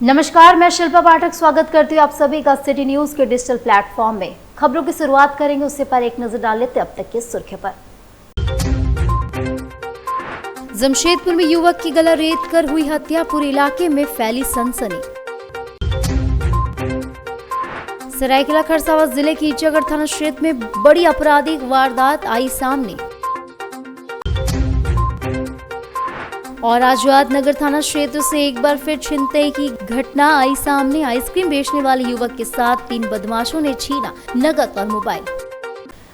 नमस्कार, मैं शिल्पा पाठक स्वागत करती हूँ आप सभी का सिटी न्यूज के डिजिटल प्लेटफॉर्म में। खबरों की शुरुआत करेंगे, उससे पर एक नजर डाल लेते अब तक की सुर्खियों पर। जमशेदपुर में युवक की गला रेत कर हुई हत्या, पूरे इलाके में फैली सनसनी। सरायकेला खरसावां जिले की ईचागढ़ थाना क्षेत्र में बड़ी आपराधिक वारदात आई सामने। और आजाद नगर थाना क्षेत्र से एक बार फिर छिनतई की घटना आई सामने। आइसक्रीम बेचने वाले युवक के साथ 3 बदमाशों ने छीना नकद और मोबाइल।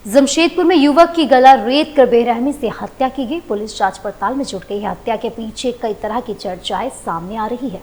जमशेदपुर में युवक की गला रेत कर बेरहमी से हत्या की गई। पुलिस जांच पड़ताल में जुट गई। हत्या के पीछे कई तरह की चर्चाएं सामने आ रही है।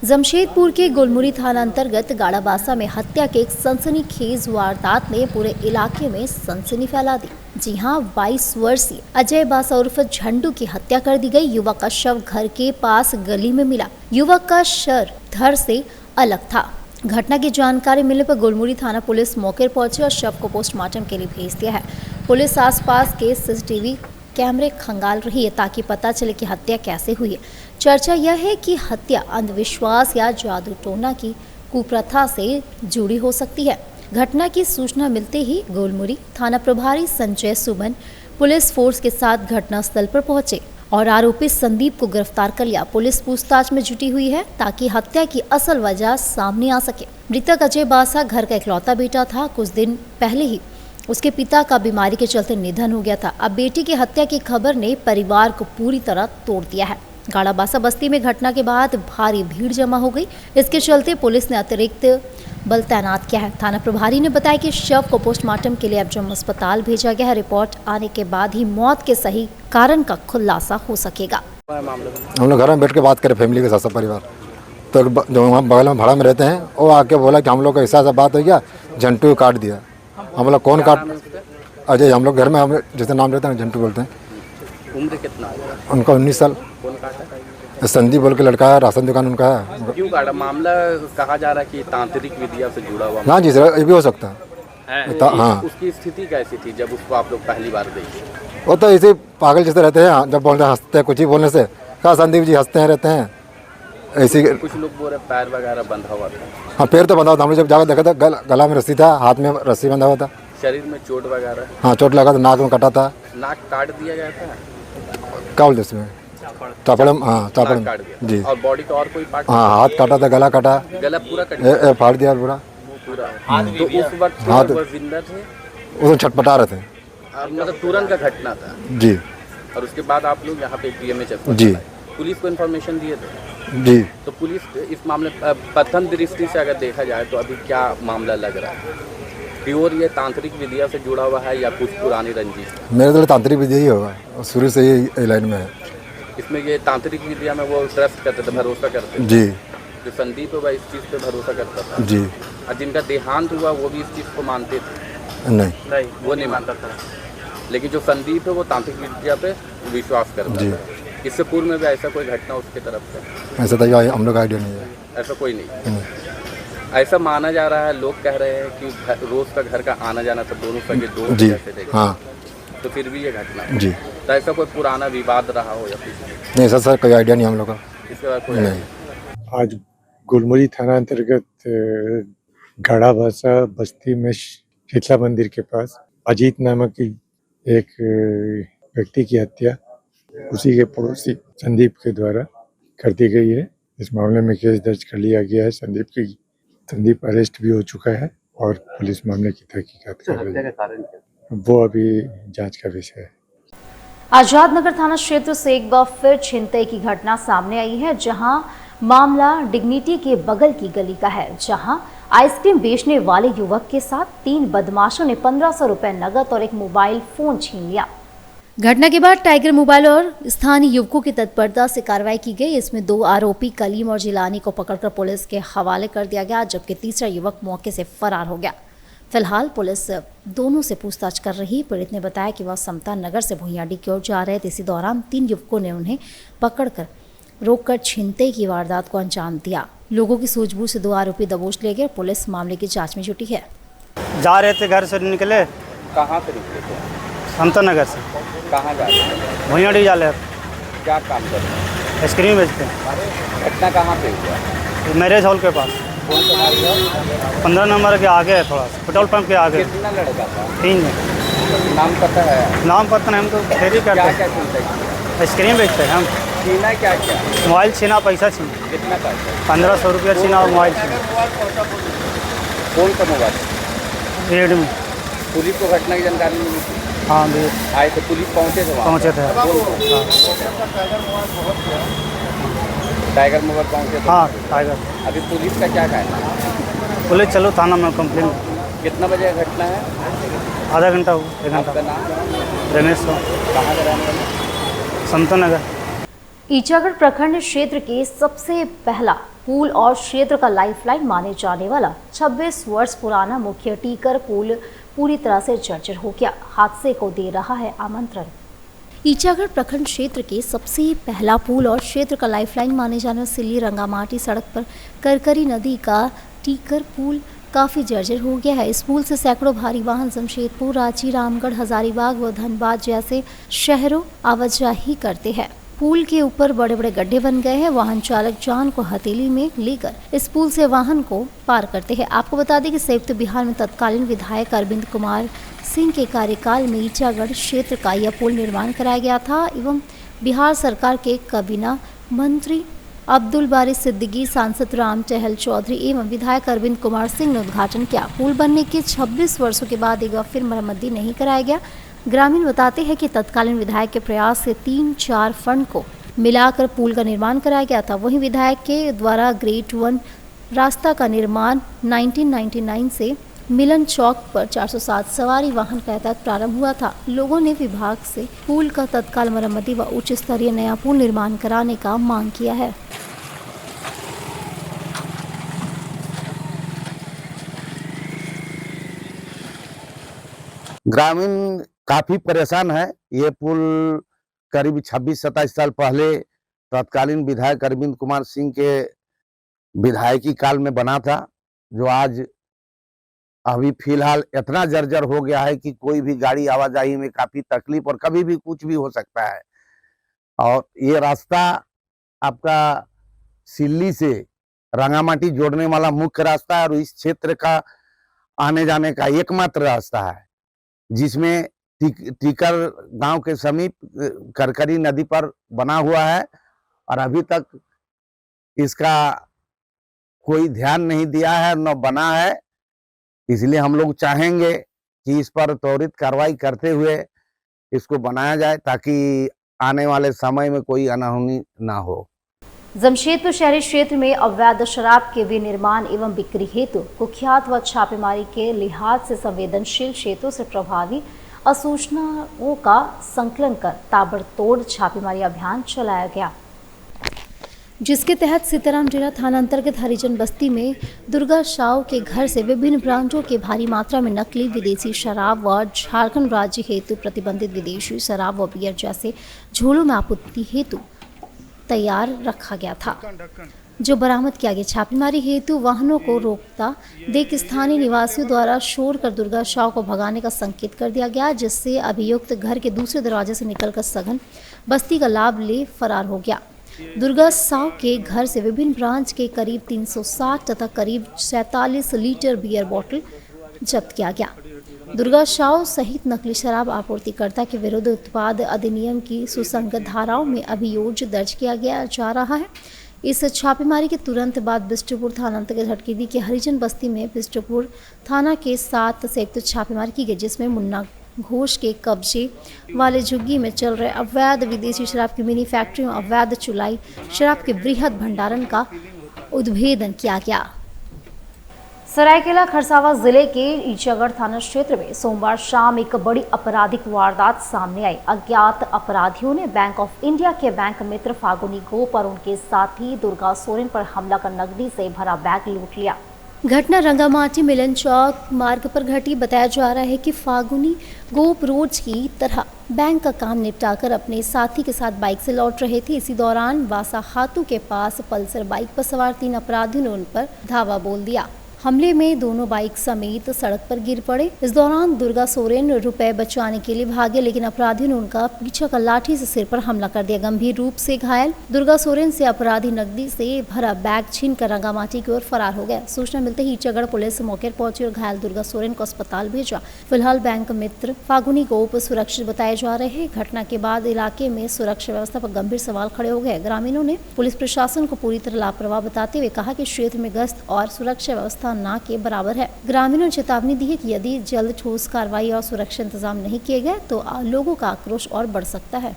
जमशेदपुर के गुलमुरी थाना अंतर्गत गाड़ाबासा में हत्या के एक सनसनीखेज वारदात ने पूरे इलाके में सनसनी फैला दी। जी हां, 22 वर्षीय अजय बासा उर्फ झंडू की हत्या कर दी गई। युवक का शव घर के पास गली में मिला। युवक का शर धड़ से अलग था। घटना की जानकारी मिलने पर गुलमुरी थाना पुलिस मौके पर पहुंची और शव को पोस्टमार्टम के लिए भेज दिया है। पुलिस आसपास के सीसीटीवी कैमरे खंगाल रही है ताकि पता चले कि हत्या कैसे हुई है। चर्चा यह है कि हत्या अंधविश्वास या जादू टोना की कुप्रथा से जुड़ी हो सकती है। घटना की सूचना मिलते ही गुलमुरी थाना प्रभारी संजय सुमन पुलिस फोर्स के साथ घटनास्थल पर पहुंचे और आरोपी संदीप को गिरफ्तार कर लिया। पुलिस पूछताछ में जुटी हुई है ताकि हत्या की असल वजह सामने आ सके। मृतक अजय बासा घर का इकलौता बेटा था। कुछ दिन पहले ही उसके पिता का बीमारी के चलते निधन हो गया था। अब बेटी की हत्या की खबर ने परिवार को पूरी तरह तोड़ दिया है। गाड़ाबासा बस्ती में घटना के बाद भारी भीड़ जमा हो गई। इसके चलते पुलिस ने अतिरिक्त बल तैनात किया है। थाना प्रभारी ने बताया कि शव को पोस्टमार्टम के लिए एफएम अस्पताल भेजा गया है। रिपोर्ट आने के बाद ही मौत के सही कारण का खुलासा हो सकेगा। हम लोग घर में बैठ के बात करें फैमिली के साथ, सब परिवार, तो जो हम बगल में भाड़ा में रहते हैं वो आके बोला कि हम लोग का ऐसा बात हो गया, झंटू काट दिया। हम लोग कौन काट? अजय। हम लोग घर में हम जैसे नाम रहता है झंटू बोलते हैं। उम्र कितना है उनका? 19 साल। कौन काटा? संदीप बोल के लड़का है, राशन दुकान उनका है। क्यों काटा? मामला कहा जा रहा है कि तांत्रिक विद्या से जुड़ा हुआ। हाँ जी सर, ये भी हो सकता है। हाँ, उसकी स्थिति कैसी थी जब उसको आप लोग पहली बार देखे? वो तो ऐसे पागल जैसे रहते हैं, जब बोलते हैं हंसते हैं, कुछ ही बोलने से कहा संदीप जी हंसते हैं रहते हैं ऐसे। कुछ लोग बोल रहे पैर वगैरह बंधा हुआ था। हाँ, पैर तो बंधा हुआ था। हम लोग जब जाकर देखा था गला में रस्सी था, हाथ में रस्सी बंधा हुआ था। शरीर में चोट वगैरह? हाँ, चोट लगा था, नाक में कटा था। नाक काट दिया गया था? क्या बोलते इसमें? चापड़। हाँ, चापड़ जी। और बॉडी का और कोई पार्ट? हाँ, हाथ काटा था, गला काटा, गला पूरा कट गया? फाड़ दिया पूरा। तो उस वक्त हाँ, वो जिंदा थे? वो छटपटा रहे थे। मतलब तुरंत का घटना था जी। और उसके बाद आप लोग यहाँ पे DMH जी। पुलिस को इन्फॉर्मेशन दिए थे? जी। तो पुलिस इस मामले प्रथम दृष्टि से अगर देखा जाए तो अभी क्या मामला लग रहा है? प्योर ये तांत्रिक विद्या से जुड़ा हुआ है या कुछ पुरानी रंजिश? मेरे तो तांत्रिक विद्या ही होगा, शुरू से ही लाइन में है। इसमें ये तांत्रिक विद्या में वो ट्रस्ट करते थे, भरोसा करते थे? जी। जो संदीप है वह इस चीज़ पे भरोसा करता था? जी। और जिनका देहांत हुआ वो भी इस चीज़ को मानते थे? नहीं, वो नहीं मानता था। लेकिन जो संदीप है वो तांत्रिक विद्या पे विश्वास करता जी। था। इससे पूर्व में भी ऐसा कोई घटना उसकी तरफ से? ऐसा तो हम लोग आइडिया नहीं है। ऐसा कोई नहीं। ऐसा माना जा रहा है, लोग कह रहे हैं कि रोज का घर का आना जाना तो दोनों सगे दोस्त जैसे थे। हाँ। तो फिर भी ये घटना जी। तो ऐसा कोई पुराना विवाद रहा हो या कुछ? नहीं सर, कोई आइडिया नहीं हम लोग का। इसके बाद कोई नहीं। आज गुलमुरी थाना अंतर्गत गाड़ाबासा बस्ती में शीतला मंदिर के पास अजीत नामक एक व्यक्ति की हत्या उसी के पड़ोसी संदीप के द्वारा कर दी गई है। इस मामले में केस दर्ज कर लिया गया है। संदीप अरेस्ट भी हो चुका है और पुलिस मामले की तहकीकात कर रही है। वो अभी जांच का विषय है। आजाद नगर थाना क्षेत्र से एक बार फिर छिनतई की घटना सामने आई है, जहां मामला डिग्निटी के बगल की गली का है, जहां आइसक्रीम बेचने वाले युवक के साथ 3 बदमाशों ने 1500 रुपए नगद और एक मोबाइल फोन छीन लिया। घटना के बाद टाइगर मोबाइल और स्थानीय युवकों की तत्परता से कार्रवाई की गई। इसमें 2 आरोपी कलीम और जिलानी को पकड़कर पुलिस के हवाले कर दिया गया, जबकि तीसरा युवक मौके से फरार हो गया। फिलहाल पुलिस दोनों से पूछताछ कर रही। पीड़ित ने बताया कि वह समता नगर से भुइयाडी की ओर जा रहे थे। इसी दौरान 3 युवकों ने उन्हें पकड़कर रोककर छिनतई की वारदात को अंजाम दिया। लोगों की सूझबूझ से 2 आरोपी दबोच लिए गए। पुलिस मामले की जांच में जुटी है। जा रहे थे घर से निकले। कहाँ से निकले थे? समता नगर से। कहाँ जा रहे हैं? भुइयाडी जा रहे। क्या काम कर रहे हैं? आइसक्रीम बेचते हैं। घटना कहाँ पे हुआ? मैरिज हॉल के पास कौन सा था? 15 नंबर के आगे है, थोड़ा सा पेट्रोल पंप के आगे। कितना लड़का था? 3 जन। नाम पता है? नाम पता नहीं, हम तो फेरी करते क्या हैं, क्या छीनता है? आइसक्रीम बेचते हैं हम। छीना क्या क्या? मोबाइल छीना, पैसा छीना, कितना पैसा? 1500 रुपया छीना और मोबाइल छीना। कौन सा मोबाइल? रेडमी। पुलिस को घटना की जानकारी मिली थी? हाँ जी, आए थे पुलिस, पहुँचे थे वहाँ? पहुँचे थे। टाइगर मोबाइल पहुँचे थे? हाँ, टाइगर। अभी पुलिस का क्या कहना है? पुलिस चलो थाना में कंप्लेन। कितना बजे का घटना है? आधा घंटा हो, 1 आपका घंटा। नाम? रमेश हो, कहाँ का रहने वाले? समता नगर। ईचागढ़ प्रखंड क्षेत्र के सबसे पहला पुल और क्षेत्र का लाइफलाइन माने जाने वाला 26 वर्ष पुराना मुख्य टीकर पुल पूरी तरह से जर्जर हो गया। हादसे को दे रहा है आमंत्रण। ईचागढ़ प्रखंड क्षेत्र के सबसे पहला पुल और क्षेत्र का लाइफलाइन माने जाने वाला सिल्ली रंगामाटी सड़क पर करकरी नदी का टीकर पुल काफ़ी जर्जर हो गया है। इस पुल से सैकड़ों भारी वाहन जमशेदपुर, रांची, रामगढ़, हजारीबाग व धनबाद जैसे शहरों आवाजाही करते हैं। पुल के ऊपर बड़े बड़े गड्ढे बन गए हैं। वाहन चालक जान को हथेली में लेकर इस पुल से वाहन को पार करते हैं। आपको बता दें कि संयुक्त बिहार में तत्कालीन विधायक अरविंद कुमार सिंह के कार्यकाल में ईचागढ़ क्षेत्र का यह पुल निर्माण कराया गया था एवं बिहार सरकार के काबीना मंत्री अब्दुल बारी सिद्दीकी, सांसद राम टहल चौधरी एवं विधायक अरविंद कुमार सिंह ने उद्घाटन किया। पुल बनने के 26 वर्षों के बाद एक बार फिर मरम्मती नहीं कराया गया। ग्रामीण बताते हैं कि तत्कालीन विधायक के प्रयास से 3-4 फंड को मिलाकर पुल का निर्माण कराया गया था। वहीं विधायक के द्वारा ग्रेड 1 रास्ता का निर्माण 1999 से मिलन चौक पर 407 सवारी वाहन का यातायात प्रारंभ हुआ था। लोगों ने विभाग से पुल का तत्काल मरम्मती व उच्च स्तरीय नया पुल निर्माण कराने का मांग किया है। ग्रामीण काफी परेशान है। ये पुल करीब 26-27 साल पहले तत्कालीन विधायक अरविंद कुमार सिंह के विधायकी काल में बना था, जो आज अभी फिलहाल इतना जर्जर हो गया है कि कोई भी गाड़ी आवाजाही में काफी तकलीफ और कभी भी कुछ भी हो सकता है। और ये रास्ता आपका सिल्ली से रंगामाटी जोड़ने वाला मुख्य रास्ता है और इस क्षेत्र का आने जाने का एकमात्र रास्ता है, जिसमें टीकर गांव के समीप करकरी नदी पर बना हुआ है और अभी तक इसका कोई ध्यान नहीं दिया है, न बना है। इसलिए हम लोग चाहेंगे कि इस पर त्वरित कार्रवाई करते हुए इसको बनाया जाए ताकि आने वाले समय में कोई अनहोनी ना हो। जमशेदपुर शहरी क्षेत्र में अवैध शराब के विनिर्माण एवं बिक्री हेतु कुख्यात व छापेमारी के लिहाज से संवेदनशील क्षेत्रों से प्रभावी सूचनाओं का संकलन कर ताबड़तोड़ छापेमारी अभियान चलाया गया, जिसके तहत सीताराम डेरा थाना अंतर्गत हरिजन बस्ती में दुर्गा साव के घर से विभिन्न ब्रांडों के भारी मात्रा में नकली विदेशी शराब व झारखंड राज्य हेतु प्रतिबंधित विदेशी शराब व बियर जैसे झोलों में आपूर्ति हेतु तैयार रखा गया था, जो बरामद किया गया। छापेमारी हेतु वाहनों को रोकता देख स्थानीय निवासियों द्वारा शोर कर दुर्गा साव को भगाने का संकेत कर दिया गया, जिससे अभियुक्त घर के दूसरे दरवाजे से निकलकर सघन बस्ती का लाभ ले फरार हो गया। दुर्गा साव के घर से विभिन्न ब्रांच के करीब 360 तथा करीब 47 लीटर बियर बोतल जब्त किया गया। दुर्गा साव सहित नकली शराब आपूर्तिकर्ता के विरुद्ध उत्पाद अधिनियम की सुसंगत धाराओं में अभियोग दर्ज किया गया जा रहा है। इस छापेमारी के तुरंत बाद बिष्टुपुर थाना अंतर्गत हटकेदी के हरिजन बस्ती में बिष्टुपुर थाना के साथ संयुक्त छापेमारी की गई, जिसमें मुन्ना घोष के कब्जे वाले झुग्गी में चल रहे अवैध विदेशी शराब की मिनी फैक्ट्री में अवैध चुलाई शराब के बृहद भंडारण का उद्भेदन किया गया। सरायकेला खरसावां जिले के ईचागढ़ थाना क्षेत्र में सोमवार शाम एक बड़ी आपराधिक वारदात सामने आई। अज्ञात अपराधियों ने बैंक ऑफ इंडिया के बैंक मित्र फागुनी गोप और उनके साथी दुर्गा सोरेन पर हमला कर नकदी से भरा बैग लूट लिया। घटना रंगामाटी मिलन चौक मार्ग पर घटी। बताया जा रहा है कि फागुनी गोप रोज की तरह बैंक का काम निपटाकर अपने साथी के साथ बाइक से लौट रहे थे। इसी दौरान वासा हाथू के पास पल्सर बाइक पर सवार 3 अपराधियों ने उन पर धावा बोल दिया। हमले में दोनों बाइक समेत सड़क पर गिर पड़े। इस दौरान दुर्गा सोरेन रुपए बचाने के लिए भागे, लेकिन अपराधियों ने उनका पीछा कर लाठी से सिर पर हमला कर दिया। गंभीर रूप से घायल दुर्गा सोरेन से अपराधी नकदी से भरा बैग छीनकर रंगामाटी की ओर फरार हो गया। सूचना मिलते ही ईचागढ़ पुलिस मौके पर पहुंची और घायल दुर्गा सोरेन को अस्पताल भेजा। फिलहाल बैंक मित्र फागुनी गोप सुरक्षित बताए जा रहे हैं। घटना के बाद इलाके में सुरक्षा व्यवस्था पर गंभीर सवाल खड़े हो गए। ग्रामीणों ने पुलिस प्रशासन को पूरी तरह लापरवाह बताते हुए कहा कि क्षेत्र में गश्त और सुरक्षा व्यवस्था ना के बराबर है। ग्रामीणों ने चेतावनी दी है कि यदि जल्द ठोस कार्रवाई और सुरक्षा इंतजाम नहीं किए गए तो लोगों का आक्रोश और बढ़ सकता है।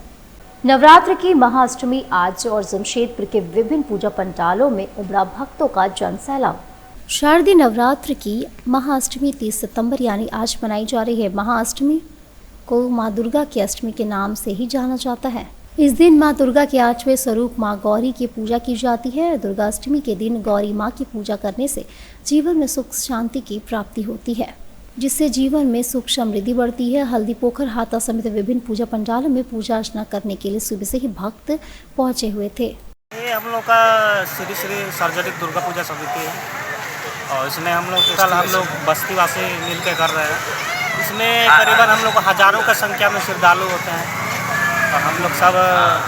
नवरात्र की महाअष्टमी आज और जमशेदपुर के विभिन्न पूजा पंडालों में उमड़ा भक्तों का जनसैलाब। शारदीय नवरात्र की महाअष्टमी 30 सितंबर यानी आज मनाई जा रही है। महाअष्टमी को माँ दुर्गा की अष्टमी के नाम से ही जाना जाता है। इस दिन माँ दुर्गा के 8वें स्वरूप माँ गौरी की पूजा की जाती है। दुर्गा अष्टमी के दिन गौरी माँ की पूजा करने से जीवन में सुख शांति की प्राप्ति होती है, जिससे जीवन में सुख समृद्धि बढ़ती है। हल्दी पोखर हाता समेत विभिन्न पूजा पंडालों में पूजा अर्चना करने के लिए सुबह से ही भक्त पहुंचे हुए थे। ये हम लोग का श्री श्री सार्वजनिक दुर्गा पूजा समिति है और इसमें हम लोग बस्तीवासी मिल के कर रहे हैं। इसमें करीबन हम लोग हजारों का संख्या में श्रद्धालु होते हैं और हम लोग सब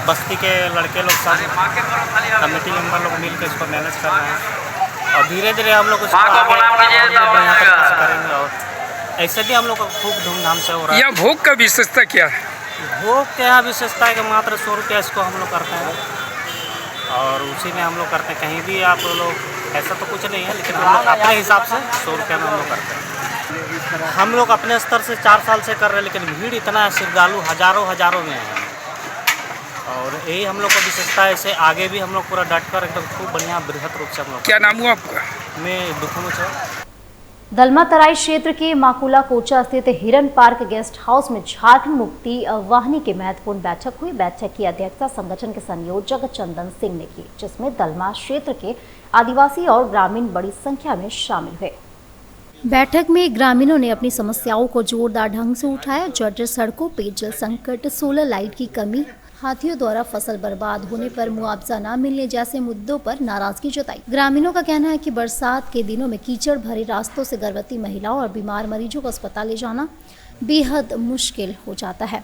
बस्ती के लड़के लोग सब कमेटी मेंबर लोग मिल के इसको मैनेज कर रहे हैं और धीरे धीरे हम लोग इसको आगे बढ़िया तरीके से करेंगे और ऐसे भी हम लोग खूब धूमधाम से हो रहा है। यह भोग का विशेषता क्या है? भोग के यहाँ विशेषता है कि मात्र 100 रुपया इसको हम लोग करते हैं और उसी में हम लोग करते हैं। कहीं भी आप लोग ऐसा तो कुछ नहीं है, लेकिन हम लोग अपने हिसाब से 100 रुपया में हम लोग करते हैं। हम लोग अपने स्तर से 4 साल से कर रहे हैं, लेकिन भीड़ इतना है, श्रद्धालु हजारों में है और यही हम लोग का विशेषता है। ऐसे आगे भी हम लोग पूरा डट कर एकदम खूब बढ़िया बृहद रूप से हम लोग। क्या नाम हुआ आपका? मैं दुखमुच है। दलमा तराई क्षेत्र के माकुला कोचा स्थित हिरन पार्क गेस्ट हाउस में झारखंड मुक्ति वाहिनी की महत्वपूर्ण बैठक हुई। बैठक की अध्यक्षता संगठन के संयोजक चंदन सिंह ने की, जिसमें दलमा क्षेत्र के आदिवासी और ग्रामीण बड़ी संख्या में शामिल हुए। बैठक में ग्रामीणों ने अपनी समस्याओं को जोरदार ढंग से उठाया। जर्जर सड़कों, पेयजल संकट, सोलर लाइट की कमी, हाथियों द्वारा फसल बर्बाद होने पर मुआवजा न मिलने जैसे मुद्दों पर नाराजगी जताई। ग्रामीणों का कहना है कि बरसात के दिनों में कीचड़ भरे रास्तों से गर्भवती महिलाओं और बीमार मरीजों को अस्पताल ले जाना बेहद मुश्किल हो जाता है।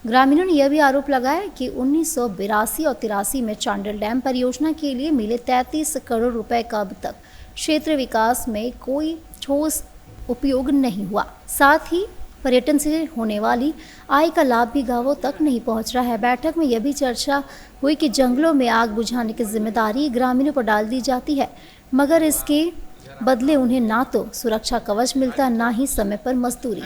ग्रामीणों ने यह भी आरोप लगाया कि 1982 और 83 में चांडल डैम परियोजना के लिए मिले 33 करोड़ रुपए का अब तक क्षेत्र विकास में कोई ठोस उपयोग नहीं हुआ। साथ ही पर्यटन से होने वाली आय का लाभ भी गांवों तक नहीं पहुंच रहा है। बैठक में यह भी चर्चा हुई कि जंगलों में आग बुझाने की जिम्मेदारी ग्रामीणों पर डाल दी जाती है, मगर इसके बदले उन्हें ना तो सुरक्षा कवच मिलता, ना ही समय पर मजदूरी।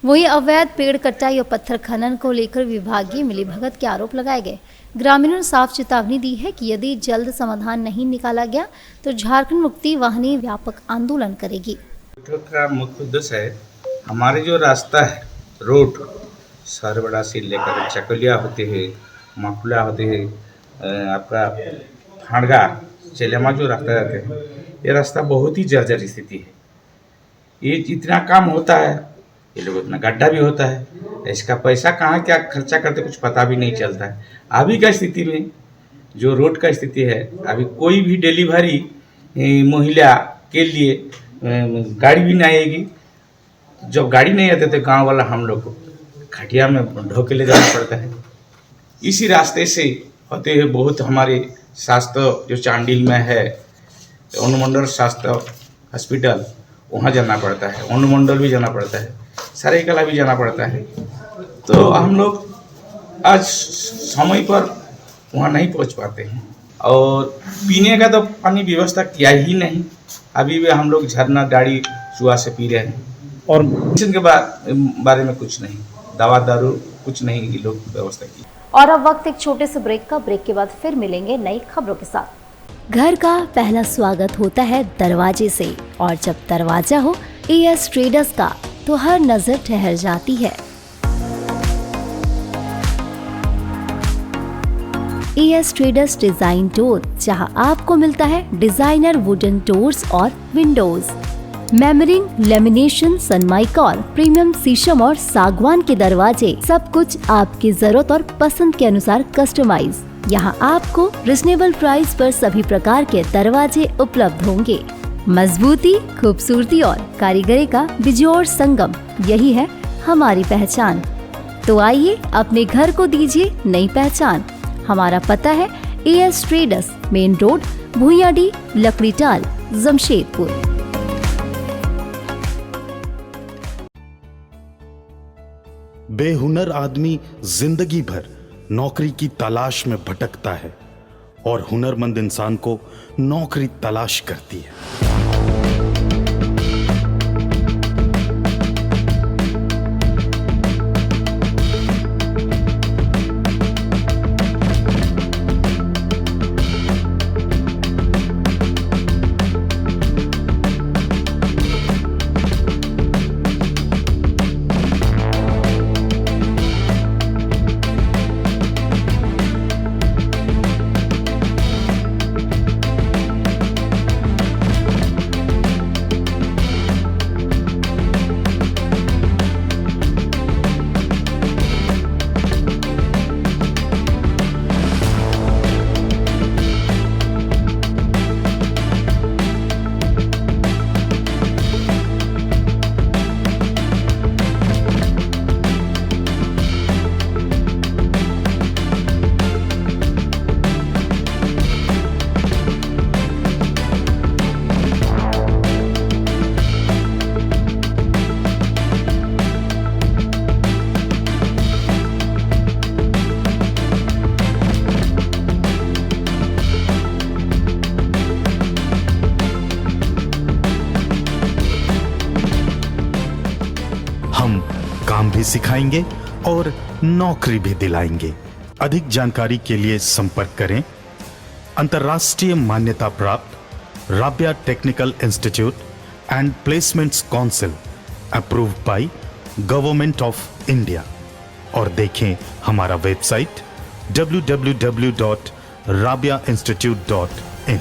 वहीं अवैध पेड़ कटाई और पत्थर खनन को लेकर विभागीय मिलीभगत के आरोप लगाए गए। ग्रामीणों ने साफ चेतावनी दी है कि यदि जल्द समाधान नहीं निकाला गया तो झारखंड मुक्ति वाहिनी व्यापक आंदोलन करेगी। का मुख्य उद्देश्य है हमारे जो रास्ता है रोड सरबड़ा से लेकर चकलिया होते हुए माकुला होते हुए आपका फाड़गा चेलेमा जो रास्ता जाते हैं, ये रास्ता बहुत ही जर्जर स्थिति है। ये इतना काम होता है, ये लोग इतना गड्ढा भी होता है, इसका पैसा कहाँ क्या खर्चा करते कुछ पता भी नहीं चलता है। अभी का स्थिति में जो रोड का स्थिति है, अभी कोई भी डिलीवरी महिला के लिए गाड़ी भी नहीं आएगी। जब गाड़ी नहीं आते तो गांव वाला हम लोग को खटिया में ढोके ले जाना पड़ता है। इसी रास्ते से होते हुए बहुत हमारे स्वास्थ्य जो चांडिल में है अनुमंडल स्वास्थ्य हॉस्पिटल, वहाँ जाना पड़ता है, अनुमंडल भी जाना पड़ता है, सरायकला भी जाना पड़ता है। तो हम लोग आज समय पर वहाँ नहीं पहुँच पाते हैं और पीने का तो पानी व्यवस्था किया ही नहीं। अभी भी हम लोग झरना गाड़ी चुआ से पी रहे हैं और मेडिसिन के बारे में कुछ नहीं, दवा दारू कुछ नहीं ये लोग व्यवस्था की। और अब वक्त एक छोटे से ब्रेक का। ब्रेक के बाद फिर मिलेंगे नई खबरों के साथ। घर का पहला स्वागत होता है दरवाजे से, और जब दरवाजा हो एएस ट्रेडर्स का तो हर नजर ठहर जाती है। एएस ट्रेडर्स डिजाइन डोर, जहां आपको मिलता है डिजाइनर वुडन डोर्स और विंडोज, मेमरिंग, लेमिनेशन, सनमाइका, प्रीमियम शीशम और सागवान के दरवाजे, सब कुछ आपकी जरूरत और पसंद के अनुसार कस्टमाइज। यहाँ आपको रिजनेबल प्राइस पर सभी प्रकार के दरवाजे उपलब्ध होंगे। मजबूती, खूबसूरती और कारीगरी का बिजोड़ संगम, यही है हमारी पहचान। तो आइए अपने घर को दीजिए नई पहचान। हमारा पता है AS traders, main road, Bhuiyadih, Lakrital, Jamshedpur. बेहुनर आदमी जिंदगी भर नौकरी की तलाश में भटकता है और हुनरमंद इंसान को नौकरी तलाश करती है। हम काम भी सिखाएंगे और नौकरी भी दिलाएंगे। अधिक जानकारी के लिए संपर्क करें अंतर्राष्ट्रीय मान्यता प्राप्त Rabia technical institute and placements council, approved by government of India, और देखें हमारा वेबसाइट www.rabiainstitute.in।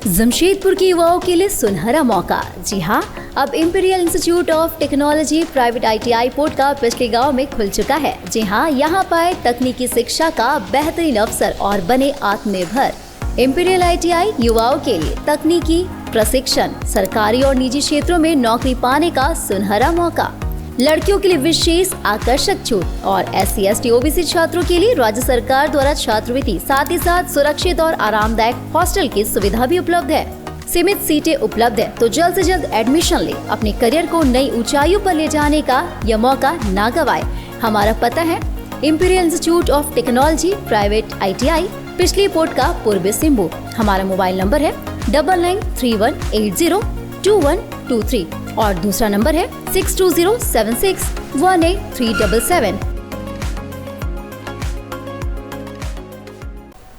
जमशेदपुर के युवाओं के लिए सुनहरा मौका। जी हाँ, अब imperial institute of technology private ITI port का पिछले गांव में खुल चुका है। जी हाँ, यहाँ पाए तकनीकी शिक्षा का बेहतरीन अवसर और बने आत्मनिर्भर। इंपीरियल ITI युवाओं के लिए तकनीकी प्रशिक्षण, सरकारी और निजी क्षेत्रों में नौकरी पाने का सुनहरा मौका। लड़कियों के लिए विशेष आकर्षक छूट और SC ST OBC छात्रों के लिए राज्य सरकार द्वारा छात्रवृत्ति, साथ ही साथ सुरक्षित और आरामदायक हॉस्टल की सुविधा भी उपलब्ध है। सीमित सीटें उपलब्ध है, तो जल्द से जल्द एडमिशन ले, अपने करियर को नई ऊंचाइयों पर ले जाने का यह मौका ना गवाए। हमारा पता है imperial institute of technology private ITI, पिछली पोर्ट का पूर्वी सिंहभूम। हमारा मोबाइल नंबर है 9931802123 और दूसरा नंबर है 6207618377।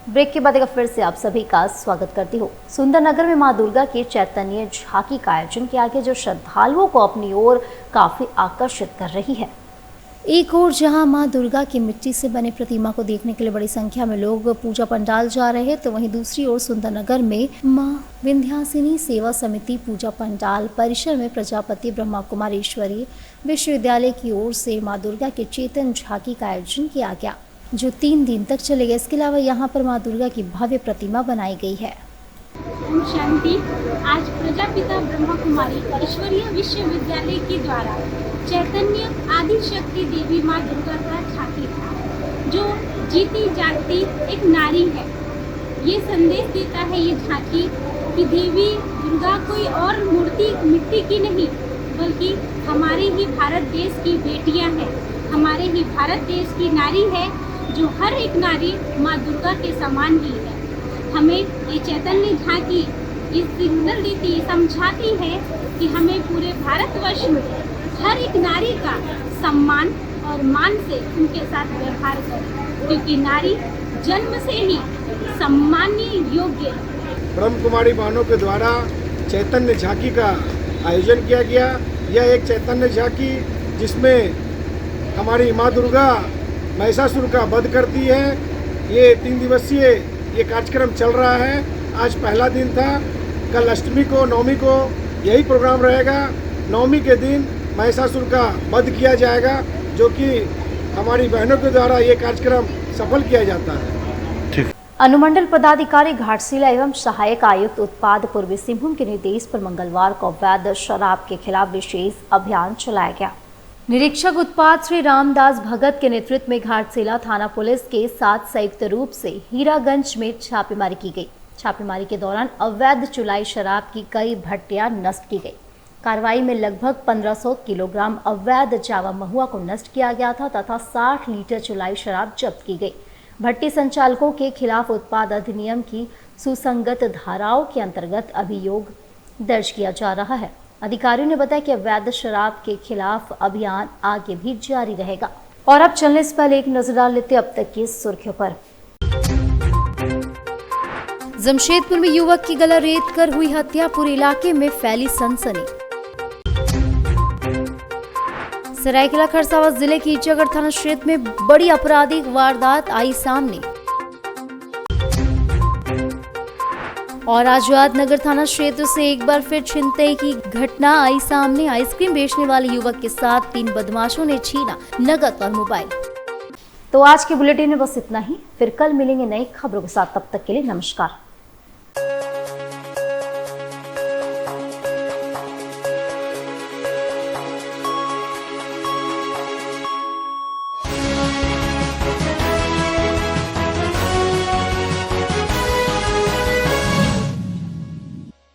ब्रेक के बाद एक फिर से आप सभी का स्वागत करती हूँ। सुंदरनगर में मां दुर्गा की चैतन्य झांकी का आयोजन किया गया, जो श्रद्धालुओं को अपनी ओर काफी आकर्षित कर रही है। एक और जहां मां दुर्गा की मिट्टी से बने प्रतिमा को देखने के लिए बड़ी संख्या में लोग पूजा पंडाल जा रहे हैं, तो वहीं दूसरी ओर सुंदरनगर में मां विंध्यासिनी सेवा समिति पूजा पंडाल परिसर में प्रजापति ब्रह्मा कुमारेश्वरी विश्वविद्यालय की ओर से मां दुर्गा के चेतन झांकी का आयोजन किया गया, जो 3 दिन तक चलेगा। इसके अलावा यहाँ पर मां दुर्गा की भव्य प्रतिमा बनाई गई है। ओम शांति। आज प्रजापिता ब्रह्मा कुमारी ईश्वरीय विश्वविद्यालय के द्वारा चैतन्य आदि शक्ति देवी माँ दुर्गा का झांकी था, जो जीती जागती एक नारी है। ये संदेश देता है ये झांकी कि देवी दुर्गा कोई और मूर्ति मिट्टी की नहीं, बल्कि हमारे ही भारत देश की बेटियां हैं, हमारे ही भारत देश की नारी है, जो हर एक नारी माँ दुर्गा के समान ही है। हमें ये चैतन्य झांकी इस सिग्नल देती, समझाती है कि हमें पूरे भारतवर्ष में हर एक नारी का सम्मान और मान से उनके साथ व्यवहार करें, क्योंकि नारी जन्म से ही सम्माननीय योग्य है। ब्रह्म कुमारी बहनों के द्वारा चैतन्य झांकी का आयोजन किया गया। यह एक चैतन्य झांकी जिसमें हमारी माँ दुर्गा महिषासुर का वध करती है। ये 3 दिवसीय ये कार्यक्रम चल रहा है। आज पहला दिन था, कल अष्टमी को, नवमी को यही प्रोग्राम रहेगा। नवमी के दिन महिषासुर का वध किया जाएगा, जो कि हमारी बहनों के द्वारा ये कार्यक्रम सफल किया जाता है। अनुमंडल पदाधिकारी घाटशिला एवं सहायक आयुक्त उत्पाद पूर्वी सिंहभूम के निर्देश पर मंगलवार को अवैध शराब के खिलाफ विशेष अभियान चलाया गया। निरीक्षक उत्पाद श्री रामदास भगत के नेतृत्व में घाटशिला थाना पुलिस के साथ संयुक्त रूप से हीरागंज में छापेमारी की गई। छापेमारी के दौरान अवैध चुलाई शराब की कई भट्टियां नष्ट की गई। कार्रवाई में लगभग 1500 किलोग्राम अवैध जावा महुआ को नष्ट किया गया था तथा 60 लीटर चुलाई शराब जब्त की गई। भट्टी संचालकों के खिलाफ उत्पाद अधिनियम की सुसंगत धाराओं के अंतर्गत अभियोग दर्ज किया जा रहा है। अधिकारियों ने बताया कि अवैध शराब के खिलाफ अभियान आगे भी जारी रहेगा। और अब चलने से पहले एक नजर डाल लेते अब तक की सुर्खियों पर। जमशेदपुर में युवक की गला रेत कर हुई हत्या, पूरे इलाके में फैली सनसनी। सरायकेला खरसावां जिले की ईचागढ़ थाना क्षेत्र में बड़ी आपराधिक वारदात आई सामने। और आजाद नगर थाना क्षेत्र से एक बार फिर छिनतई की घटना आई सामने। आइसक्रीम बेचने वाले युवक के साथ 3 बदमाशों ने छीना नगद और मोबाइल। तो आज के बुलेटिन में बस इतना ही। फिर कल मिलेंगे नई खबरों के साथ। तब तक के लिए नमस्कार।